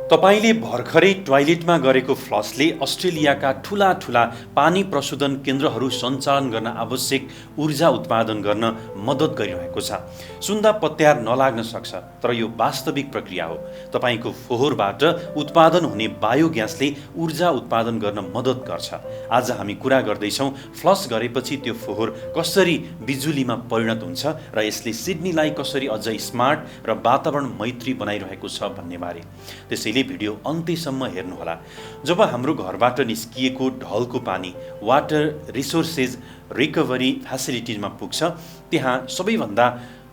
तपाईँले भर्खरै टोयलेटमा गरेको फ्लसले अस्ट्रेलियाका ठूला पानी प्रशोधन केन्द्रहरू सञ्चालन गर्न आवश्यक ऊर्जा उत्पादन गर्न मद्दत गरिरहेको छ। सुन्दा पत्यार नलाग्न सक्छ, तर यो वास्तविक प्रक्रिया हो। तपाईँको फोहोरबाट उत्पादन हुने बायोग्यासले ऊर्जा उत्पादन गर्न मद्दत गर्छ। आज हामी कुरा गर्दैछौँ फ्लस गरेपछि त्यो फोहोर कसरी बिजुलीमा परिणत हुन्छ र यसले सिडनीलाई कसरी अझ स्मार्ट र वातावरण मैत्री बनाइरहेको छ भन्ने बारे। त्यसैले भिडियो अन्त्यसम्म हेर्नुहोला। जब हाम्रो घरबाट निस्किएको ढलको पानी वाटर रिसोर्सेज रिकभरी फ्यासिलिटिजमा पुग्छ, त्यहाँ सबैभन्दा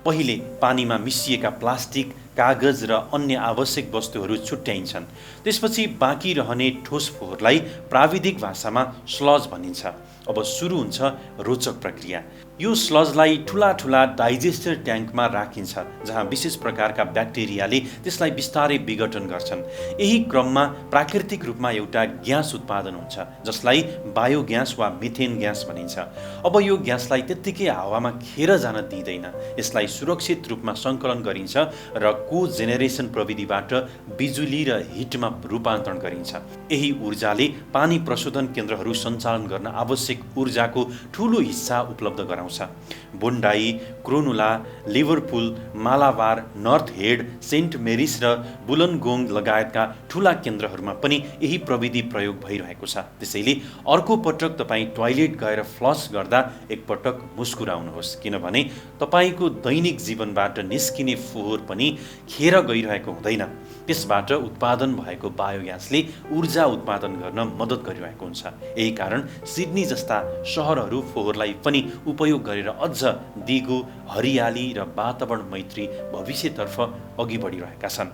पहिले पानीमा मिसिएका प्लास्टिक, कागज र अन्य आवश्यक वस्तुहरू छुट्याइन्छन्। त्यसपछि बाँकी रहने ठोस फोहोरलाई प्राविधिक भाषामा स्लज भनिन्छ। अब सुरु हुन्छ रोचक प्रक्रिया। यो स्लजलाई ठूला डाइजेस्टर ट्याङ्कमा राखिन्छ, जहाँ विशेष प्रकारका ब्याक्टेरियाले त्यसलाई बिस्तारै विघटन गर्छन्। यही क्रममा प्राकृतिक रूपमा एउटा ग्यास उत्पादन हुन्छ, जसलाई बायोग्यास वा मिथेन ग्यास भनिन्छ। अब यो ग्यासलाई त्यत्तिकै हावामा खेर जान दिइँदैन। यसलाई सुरक्षित रूपमा सङ्कलन गरिन्छ र कोजेनेरेसन प्रविधिबाट बिजुली र हिटमा रूपान्तरण गरिन्छ। यही ऊर्जाले पानी प्रशोधन केन्द्रहरू सञ्चालन गर्न आवश्यक ऊर्जाको ठूलो हिस्सा उपलब्ध गराउँछ। Bondi, Cronulla, Liverpool, Malabar, North Head, Saint Marys र बुलनगोङ लगायतका ठूला केन्द्रहरूमा पनि यही प्रविधि प्रयोग भइरहेको छ। त्यसैले अर्को पटक तपाईँ टोयलेट गएर फ्लस गर्दा एकपटक मुस्कुराउनुहोस्, किनभने तपाईँको दैनिक जीवनबाट निस्किने फोहोर पनि खेर गइरहेको हुँदैन। त्यसबाट उत्पादन भएको बायोग्यासले ऊर्जा उत्पादन गर्न मद्दत गरिरहेको हुन्छ। यही कारण सिडनी जस्ता सहरहरू फोहोरलाई पनि उपयोग गरेर अझ दिगो, हरियाली र वातावरण मैत्री भविष्यतर्फ अघि बढिरहेका छन्।